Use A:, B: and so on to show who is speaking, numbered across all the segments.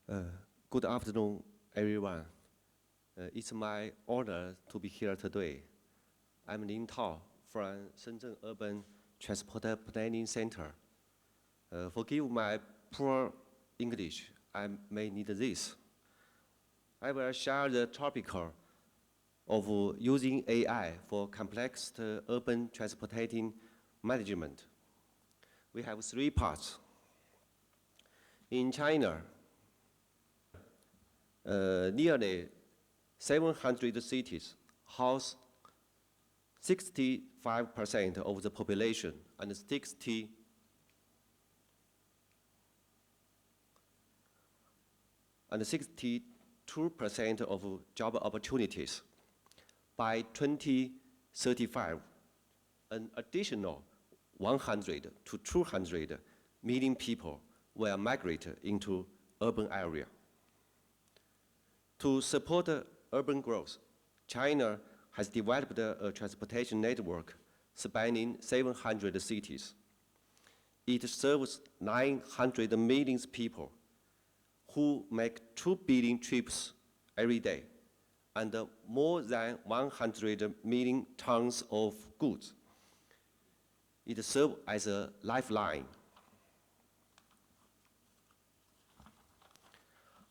A: Good afternoon, everyone. It's my honor to be here today. I'm Tao LIN from Shenzhen Urban Transport Planning Center. Forgive my poor English, I may need this. I will share the topic of using AI for complex urban transportation management. We have 3 parts. In China, nearly 700 cities house 65% of the population and 62% of job opportunities. By 2035, an additional 100 to 200 million people will migrate into urban area. To support urban growth, China has developed a transportation network spanning 700 cities. It serves 900 million people who make 2 billion trips every day and more than 100 million tons of goods. It serves as a lifeline.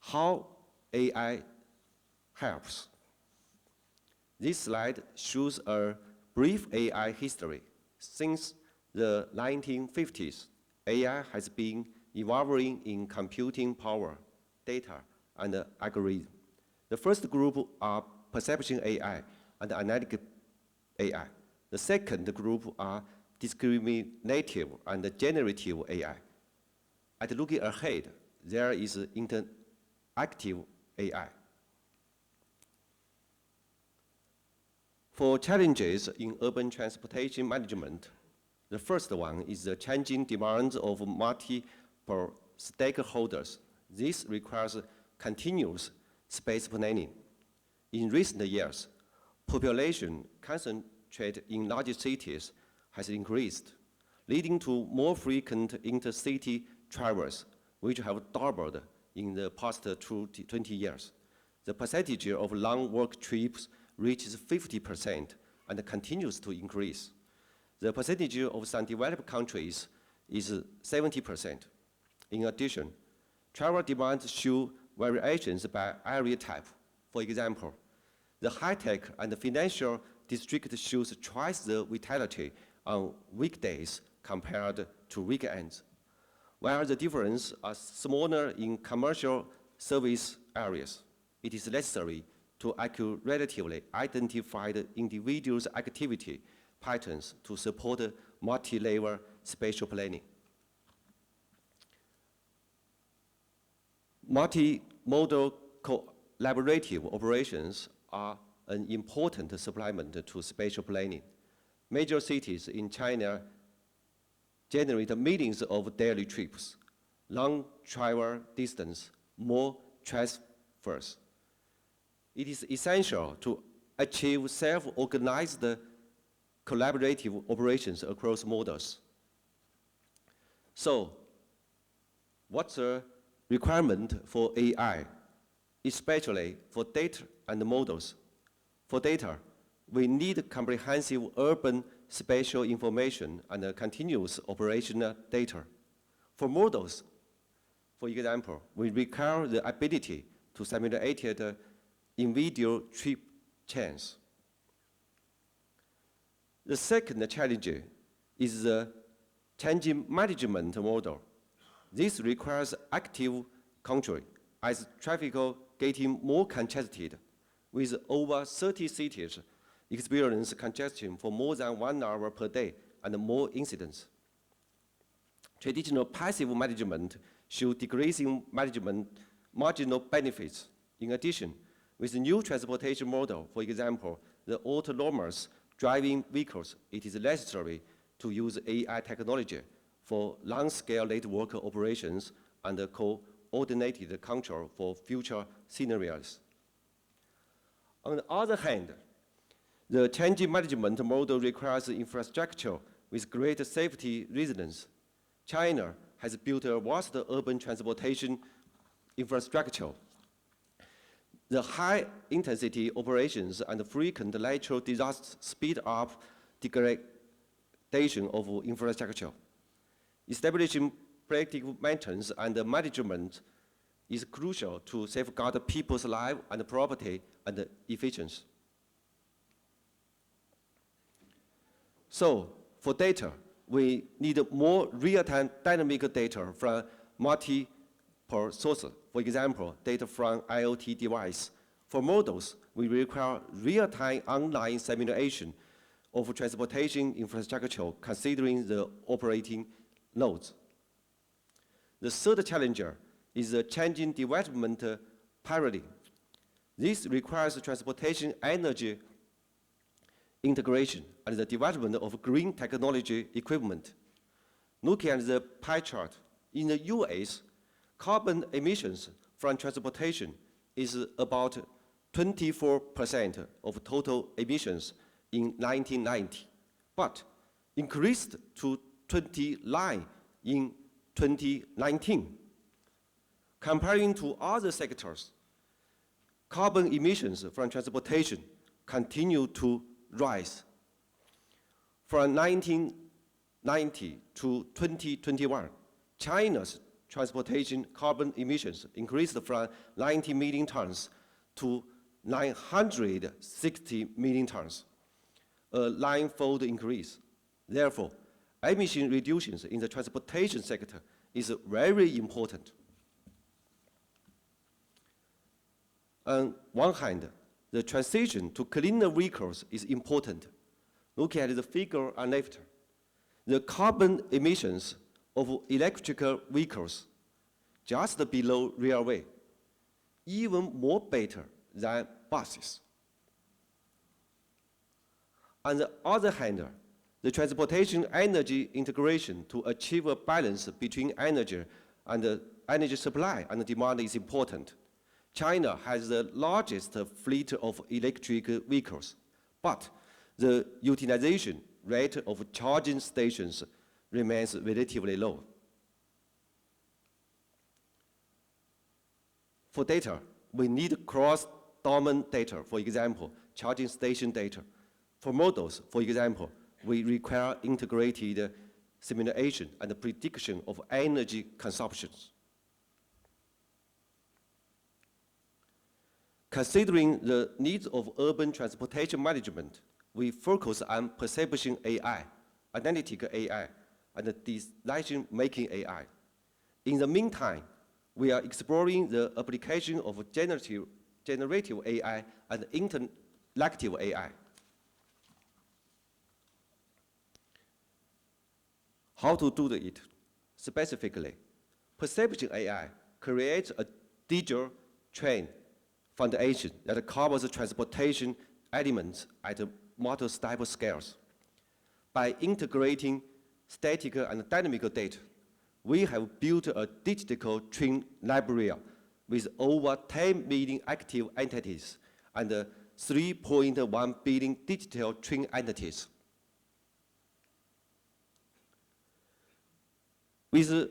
A: How AI helps. This slide shows a brief AI history. Since the 1950s, AI has been evolving in computing power, data, and algorithm. The first group are perception AI and analytic AI. The second group are discriminative and generative AI. At looking ahead, there is interactive AI. For challenges in urban transportation management, the first one is the changing demands of multiple stakeholders. This requires continuous space planning. In recent years, population concentrated in large cities has increased, leading to more frequent intercity travels, which have doubled in the past 20 years. The percentage of long work trips reaches 50% and continues to increase. The percentage of some developed countries is 70%. In addition, travel demands show variations by area type. For example, the high-tech and financial district shows twice the vitality on weekdays compared to weekends, while the differences are smaller in commercial service areas. It is necessary to accurately identify the individual's activity patterns to support multi-level spatial planning. Multimodal collaborative operations are an important supplement to spatial planning. Major cities in China generate millions of daily trips, long travel distance, more transfers. It is essential to achieve self-organized collaborative operations across models. So, what's the requirement for AI, especially for data and models? For data, we need comprehensive urban spatial information and continuous operational data. For models, for example, we require the ability to simulate individual trip chains. The second challenge is the changing management model. This requires active control as traffic getting more congested, with over 30 cities experience congestion for more than 1 hour per day and more incidents. Traditional passive management show decreasing marginal benefits. In addition, with the new transportation model, for example, the autonomous driving vehicles, it is necessary to use AI technology for long-scale network operations and coordinated control for future scenarios. On the other hand, the changing management model requires infrastructure with great safety resilience. China has built a vast urban transportation infrastructure. The high-intensity operations and frequent natural disasters speed up degradation of infrastructure. Establishing predictive maintenance and management is crucial to safeguard people's lives and property and efficiency. So, for data, we need more real-time dynamic data from multiple sources. For example, data from IoT device. For models, we require real-time online simulation of transportation infrastructure considering the operating nodes. The third challenger is the changing development paradigm. This requires transportation energy integration and the development of green technology equipment. Looking at the pie chart, in the US, carbon emissions from transportation is about 24% of total emissions in 1990, but increased to 29 in 2019. Comparing to other sectors, carbon emissions from transportation continue to rise. From 1990 to 2021, China's transportation carbon emissions increased from 90 million tons to 960 million tons, a ninefold increase. Therefore, emission reductions in the transportation sector is very important. On one hand, the transition to cleaner vehicles is important. Look at the figure on left. The carbon emissions of electrical vehicles just below railway, even more better than buses. On the other hand, the transportation energy integration to achieve a balance between energy and energy supply and demand is important. China has the largest fleet of electric vehicles, but the utilization rate of charging stations remains relatively low. For data, we need cross-domain data, for example, charging station data. For models, for example, we require integrated simulation and prediction of energy consumptions. Considering the needs of urban transportation management, we focus on perception AI, analytic AI, and decision-making AI. In the meantime, we are exploring the application of generative AI and interactive AI. How to do it? Specifically, perception AI creates a digital train foundation that covers transportation elements at multi-step scales. By integrating static and dynamic data, we have built a digital train library with over 10 million active entities and 3.1 billion digital train entities. With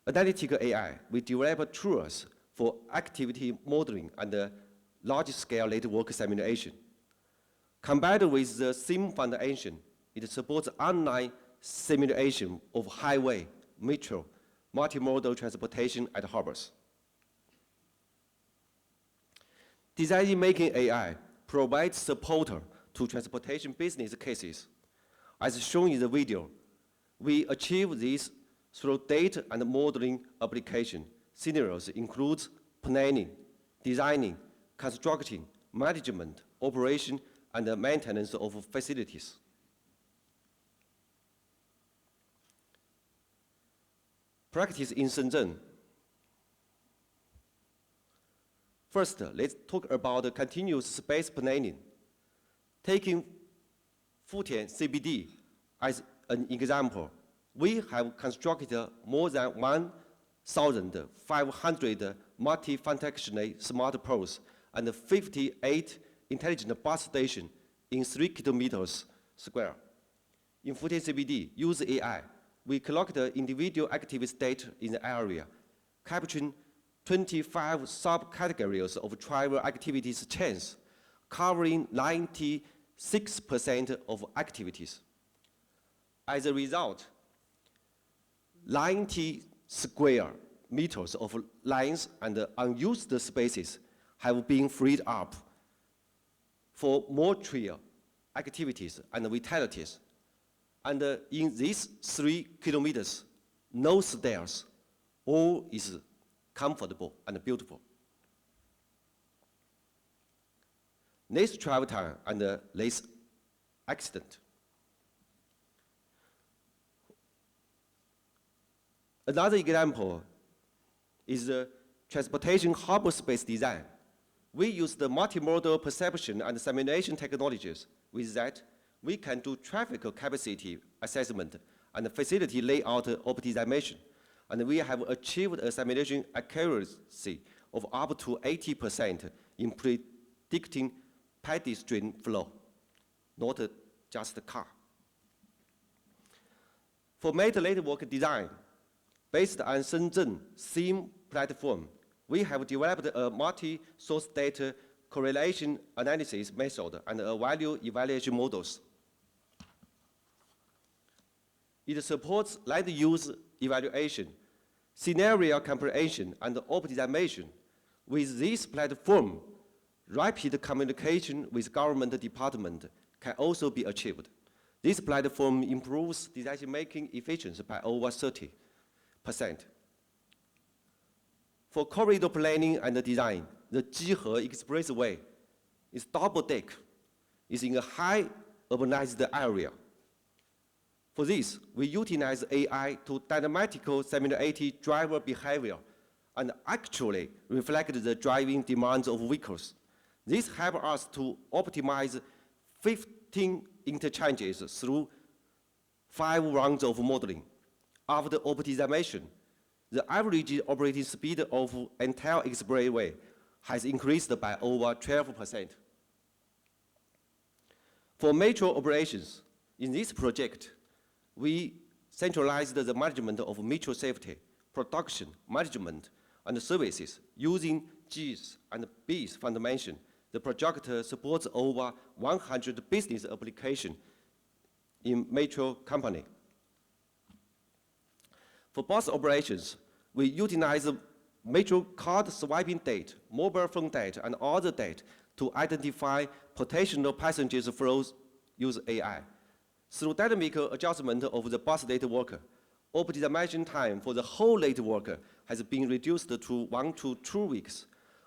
A: analytic AI, we develop tools for activity modeling and large-scale network simulation. Combined with the same foundation, it supports online simulation of highway, metro, multimodal transportation at harbors. Decision-making AI provides support to transportation business cases. As shown in the video, we achieve this through data and modeling application. Scenarios include planning, designing, constructing, management, operation, and maintenance of facilities. Practice in Shenzhen. First, let's talk about continuous space planning. Taking Futian CBD as an example, we have constructed more than 1,500 multi-functional smart poles and 58 intelligent bus stations in 3 kilometers square. In Futian CBD, using AI, we collect individual activity data in the area, capturing 25 subcategories of travel activities chains, covering 96% of activities. As a result, 90 square meters of lines and unused spaces have been freed up for more trail activities and vitalities. And in these 3 kilometers, no stairs, all is comfortable and beautiful. Less travel time and less accident. Another example is the transportation harbor space design. We use the multimodal perception and simulation technologies. With that, we can do traffic capacity assessment and facility layout optimization. And we have achieved a simulation accuracy of up to 80% in predicting pedestrian flow, not just the car. For made-later work design, based on Shenzhen theme platform, we have developed a multi-source data correlation analysis method and a value evaluation models. It supports land use evaluation, scenario comprehension, and optimization. With this platform, rapid communication with government department can also be achieved. This platform improves decision-making efficiency by over 30%. For corridor planning and design, the Jihe Expressway is double-deck, is in a high urbanized area. For this, we utilize AI to dynamically simulate driver behavior and actually reflect the driving demands of vehicles. This helps us to optimize 15 interchanges through 5 rounds of modeling. After optimization, the average operating speed of entire expressway has increased by over 12%. For metro operations, in this project, we centralized the management of metro safety, production, management, and services using G's and B's foundation. The project supports over 100 business applications in metro company. For bus operations, we utilize metro card swiping data, mobile phone data, and other data to identify potential passengers flows using AI. Through dynamic adjustment of the bus late worker, optimization time for the whole late worker has been reduced to 1 to 2 weeks.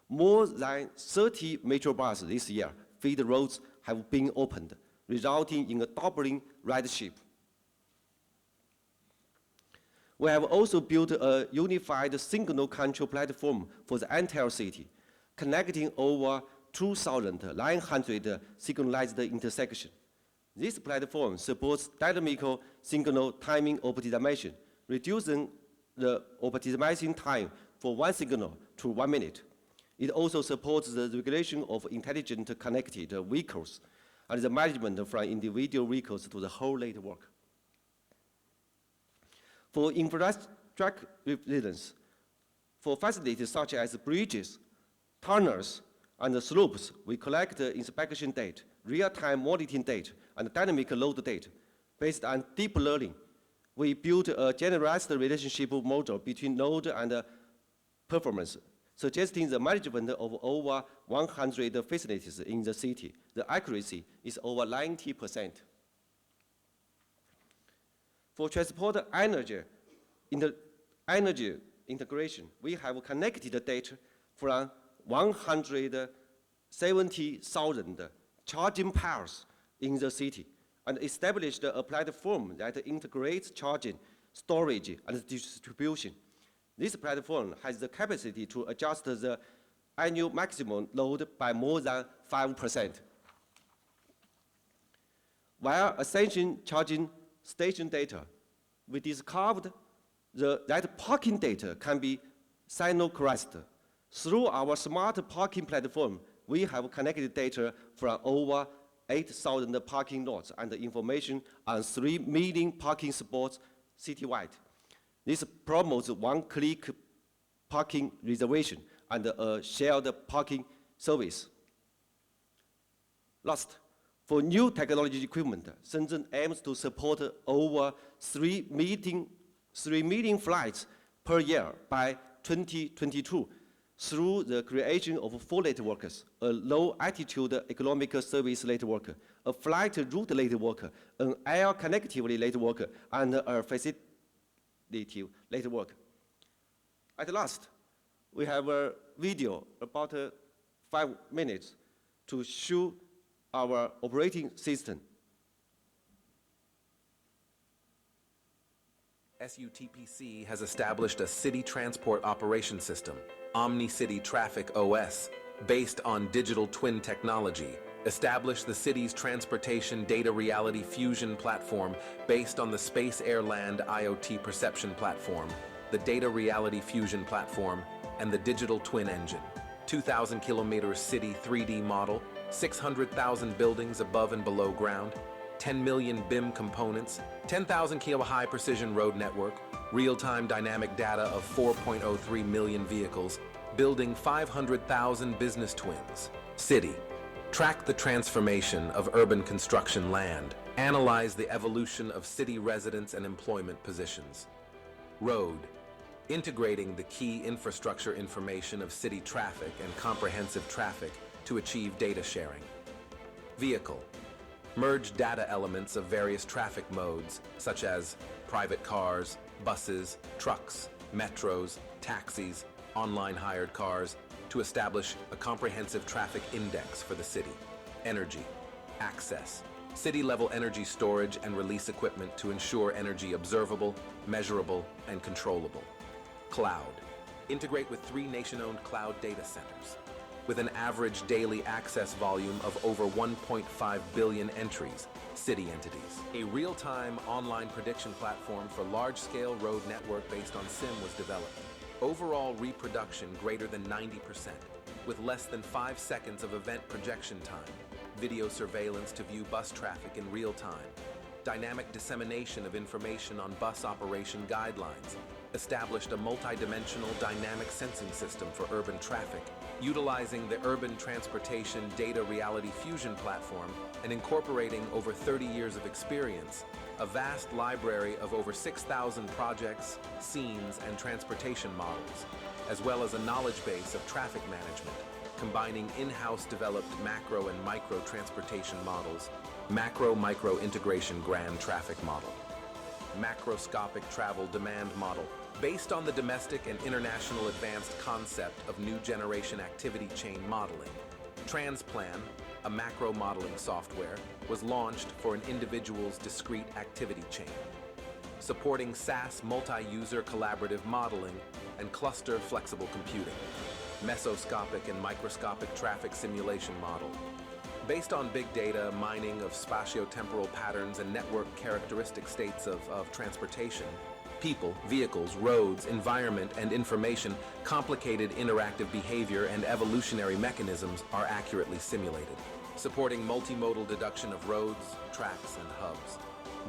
A: More than 30 metro buses this year feed roads have been opened, resulting in a doubling ridership. We have also built a unified signal control platform for the entire city, connecting over 2,900 signalized intersections. This platform supports dynamic signal timing optimization, reducing the optimization time for one signal to 1 minute. It also supports the regulation of intelligent connected vehicles and the management from individual vehicles to the whole network. For infrastructure resilience, for facilities such as bridges, tunnels, and slopes, we collect inspection data, real-time monitoring data, and dynamic load data. Based on deep learning, we built a generalized relationship model between load and performance, suggesting the management of over 100 facilities in the city. The accuracy is over 90%. For transport energy integration, we have connected data from 170,000 charging piles in the city and established a platform that integrates charging, storage, and distribution. This platform has the capacity to adjust the annual maximum load by more than 5%. Via Ascension charging station data, we discovered that parking data can be synchronized. Through our smart parking platform, we have connected data from over 8,000 parking lots and information on 3 million parking spots citywide. This promotes one-click parking reservation and a shared parking service. Last, for new technology equipment, Shenzhen aims to support over 3 million flights per year by 2022 through the creation of 4 networks: a low-altitude economic service network, a flight route network, an air connectivity network, and a facility network. At last, we have a video about 5 minutes to show our operating system.
B: SUTPC has established a city transport operation system, Omni-City Traffic OS, based on digital twin technology. Established the city's transportation data reality fusion platform based on the Space Air Land IoT perception platform, the data reality fusion platform, and the digital twin engine. 2,000 kilometers city 3D model, 600,000 buildings above and below ground, 10 million BIM components, 10,000 kilo high precision road network, real-time dynamic data of 4.03 million vehicles, building 500,000 business twins. City. Track the transformation of urban construction land. Analyze the evolution of city residents and employment positions. Road. Integrating the key infrastructure information of city traffic and comprehensive traffic to achieve data sharing. Vehicle. Merge data elements of various traffic modes, such as private cars, buses, trucks, metros, taxis, online hired cars, to establish a comprehensive traffic index for the city. Energy. Access. City-level energy storage and release equipment to ensure energy observable, measurable, and controllable. Cloud. Integrate with 3 nation-owned cloud data centers, with an average daily access volume of over 1.5 billion entries, city entities. A real-time online prediction platform for large-scale road network based on SIM was developed. Overall reproduction greater than 90%, with less than 5 seconds of event projection time. Video surveillance to view bus traffic in real time. Dynamic dissemination of information on bus operation guidelines. Established a multi-dimensional dynamic sensing system for urban traffic, utilizing the Urban Transportation Data Reality Fusion platform and incorporating over 30 years of experience, a vast library of over 6,000 projects, scenes, and transportation models, as well as a knowledge base of traffic management, combining in-house developed macro and micro transportation models, macro-micro integration grand traffic model, macroscopic travel demand model, based on the domestic and international advanced concept of new generation activity chain modeling. Transplan, a macro modeling software, was launched for an individual's discrete activity chain, supporting SaaS multi-user collaborative modeling and cluster flexible computing. Mesoscopic and microscopic traffic simulation model, based on big data mining of spatiotemporal patterns and network characteristic states of transportation, people, vehicles, roads, environment, and information, complicated interactive behavior and evolutionary mechanisms are accurately simulated, supporting multimodal deduction of roads, tracks, and hubs.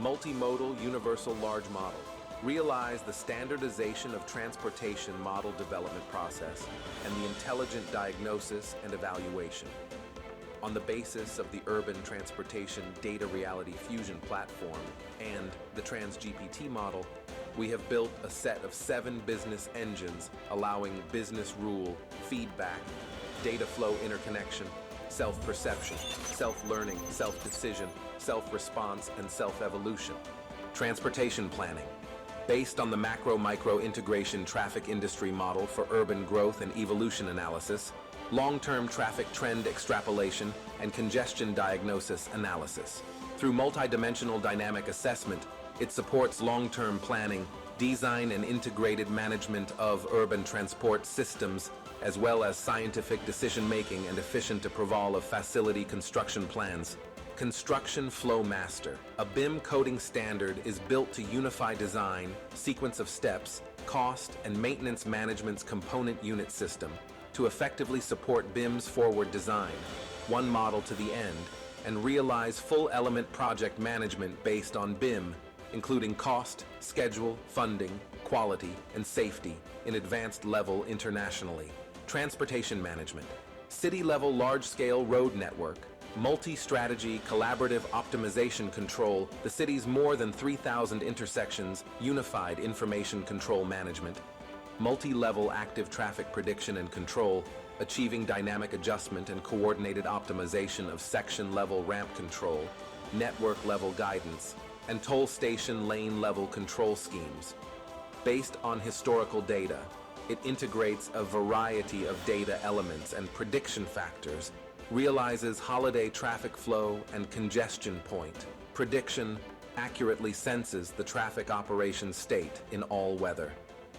B: Multimodal universal large model. Realize the standardization of transportation model development process and the intelligent diagnosis and evaluation. On the basis of the Urban Transportation Data Reality Fusion platform and the TransGPT model, we have built a set of 7 business engines allowing business rule, feedback, data flow interconnection, self-perception, self-learning, self-decision, self-response, and self-evolution. Transportation planning. Based on the macro-micro integration traffic industry model for urban growth and evolution analysis, long-term traffic trend extrapolation, and congestion diagnosis analysis. Through multidimensional dynamic assessment, it supports long-term planning, design and integrated management of urban transport systems, as well as scientific decision-making and efficient approval of facility construction plans. Construction Flow Master, a BIM coding standard, is built to unify design, sequence of steps, cost, and maintenance management's component unit system to effectively support BIM's forward design, one model to the end, and realize full element project management based on BIM, including cost, schedule, funding, quality, and safety in advanced level internationally. Transportation management, city-level large-scale road network, multi-strategy collaborative optimization control, the city's more than 3,000 intersections, unified information control management, multi-level active traffic prediction and control, achieving dynamic adjustment and coordinated optimization of section-level ramp control, network-level guidance, and toll station lane-level control schemes. Based on historical data, it integrates a variety of data elements and prediction factors, realizes holiday traffic flow and congestion point. Prediction accurately senses the traffic operation state in all weather.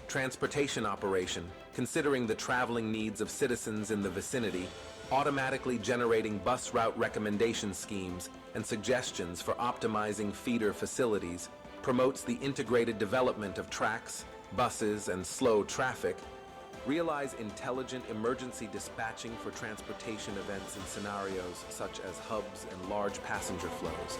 B: Transportation operation, considering the traveling needs of citizens in the vicinity, automatically generating bus route recommendation schemes and suggestions for optimizing feeder facilities, promotes the integrated development of tracks, buses, and slow traffic. Realize intelligent emergency dispatching for transportation events and scenarios such as hubs and large passenger flows.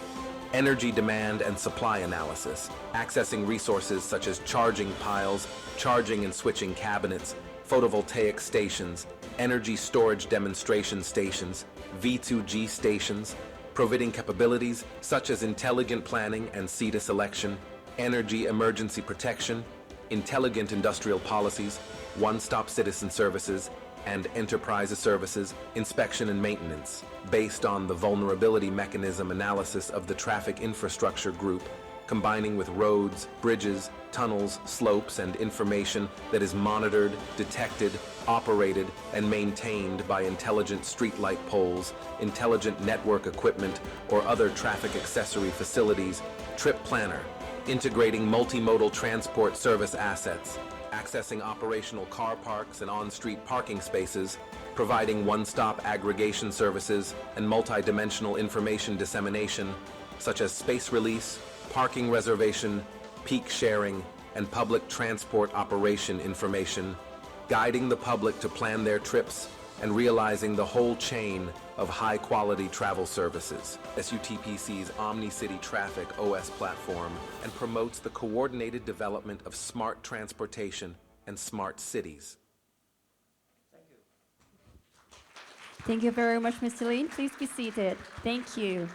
B: Energy demand and supply analysis, accessing resources such as charging piles, charging and switching cabinets, photovoltaic stations, energy storage demonstration stations, V2G stations, providing capabilities such as intelligent planning and SETA selection, energy emergency protection, intelligent industrial policies, one-stop citizen services, and enterprise services, inspection and maintenance, based on the vulnerability mechanism analysis of the traffic infrastructure group, combining with roads, bridges, tunnels, slopes, and information that is monitored, detected, operated, and maintained by intelligent streetlight poles, intelligent network equipment, or other traffic accessory facilities. Trip planner, integrating multimodal transport service assets, accessing operational car parks and on-street parking spaces, providing one-stop aggregation services and multi-dimensional information dissemination, such as space release, parking reservation, peak sharing, and public transport operation information, guiding the public to plan their trips and realizing the whole chain of high-quality travel services. SUTPC's OmniCity Traffic OS platform and promotes the coordinated development of smart transportation and smart cities.
C: Thank you very much, Mr. Lin. Please be seated. Thank you.